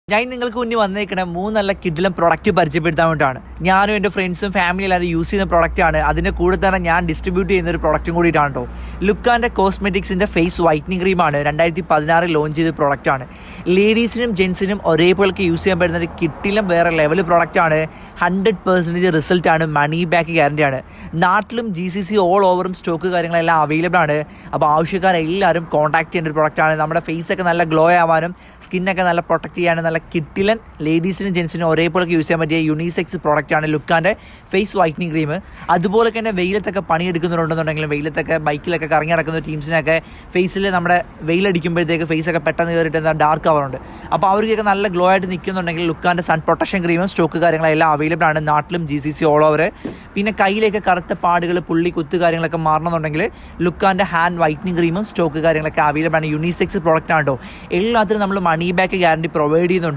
ഞാൻ നിങ്ങൾക്ക് മുന്നിൽ വന്നേക്കണ 3 നല്ല കിഡിലും പ്രൊഡക്റ്റ് പരിചയപ്പെടുത്താൻ വേണ്ടിയിട്ടാണ്. ഞാനും എൻ്റെ ഫ്രണ്ട്സും ഫാമിലി എല്ലാവരും യൂസ് ചെയ്യുന്ന പ്രൊഡക്റ്റാണ്. അതിൻ്റെ കൂടെ തന്നെ ഞാൻ ഡിസ്ട്രിബ്യൂട്ട് ചെയ്യുന്ന ഒരു പ്രൊഡക്റ്റും കൂടിയിട്ടാണ് കേട്ടോ. ലുക്കാൻ്റെ കോസ്മെറ്റിക്സിൻ്റെ ഫേസ് വൈറ്റനിങ് ക്രീമാണ്. 2016 ലോഞ്ച് ചെയ്ത പ്രൊഡക്റ്റാണ്. ലേഡീസിനും ജെൻസിനും ഒരേപോലെയൊക്കെ യൂസ് ചെയ്യാൻ പറ്റുന്ന ഒരു കിഡിലും വേറെ ലെവൽ പ്രൊഡക്റ്റാണ്. 100% റിസൾട്ടാണ്. മണി ബാക്ക് ഗ്യാരണ്ടിയാണ്. നാട്ടിലും GCC ഓൾ ഓവറും സ്റ്റോക്ക് കാര്യങ്ങളെല്ലാം അവൈലബിൾ ആണ്. അപ്പോൾ ആവശ്യക്കാരെല്ലാവരും കോൺടാക്ട് ചെയ്യേണ്ട ഒരു പ്രൊഡക്റ്റാണ്. നമ്മുടെ ഫേസൊക്കെ നല്ല ഗ്ലോ ആവാനും സ്കിന്നൊക്കെ നല്ല പ്രൊട്ടക്ട് ചെയ്യാനും നല്ല കിഡിലൻ ലേഡീസിനും ജെൻസിനും ഒരേപോലെ യൂസ് ചെയ്യാൻ പറ്റിയ യൂണിസെക്സ് പ്രോഡക്റ്റാണ് ലുക്കാൻ്റെ ഫേസ് വൈറ്റനിങ് ക്രീം. അതുപോലെ തന്നെ വെയിലത്തൊക്കെ പണിയെടുക്കുന്നുണ്ടെന്നുണ്ടെങ്കിലും വെയിലത്തൊക്കെ ബൈക്കിലൊക്കെ കറങ്ങി നടക്കുന്ന ടീംസിനൊക്കെ ഫേസിൽ നമ്മുടെ വെയിലടിക്കുമ്പോഴത്തേക്ക് ഫേസൊക്കെ പെട്ടെന്ന് കയറിയിട്ട് എന്താ ഡാർക്ക് ആവാറുണ്ട്. അപ്പോൾ അവർക്കൊക്കെ നല്ല ഗ്ലോ ആയിട്ട് നിൽക്കുന്നുണ്ടെങ്കിൽ ലുക്കാൻ്റെ സൺ പ്രൊട്ടക്ഷൻ ക്രീമും സ്റ്റോക്ക് കാര്യങ്ങളെല്ലാം അവൈലബിൾ ആണ്. നാട്ടിലും GCC ഓൾ ഓവർ. പിന്നെ കയ്യിലേക്ക് കറുത്ത പാടുകൾ പുള്ളി കുത്ത് കാര്യങ്ങളൊക്കെ മാറണമെന്നുണ്ടെങ്കിൽ ലുക്കാൻ്റെ ഹാൻഡ് വൈറ്റനിങ് ക്രീമും സ്റ്റോക്ക് കാര്യങ്ങളൊക്കെ അവൈലബിൾ ആണ്. യൂണിസെക്സ് പ്രോഡക്റ്റ് ആണ് കേട്ടോ. എല്ലാത്തിനും നമ്മൾ മണി ബാക്ക് ഗ്യാരണ്ടി പ്രൊവൈഡ് ചെയ്യുന്നുണ്ട്.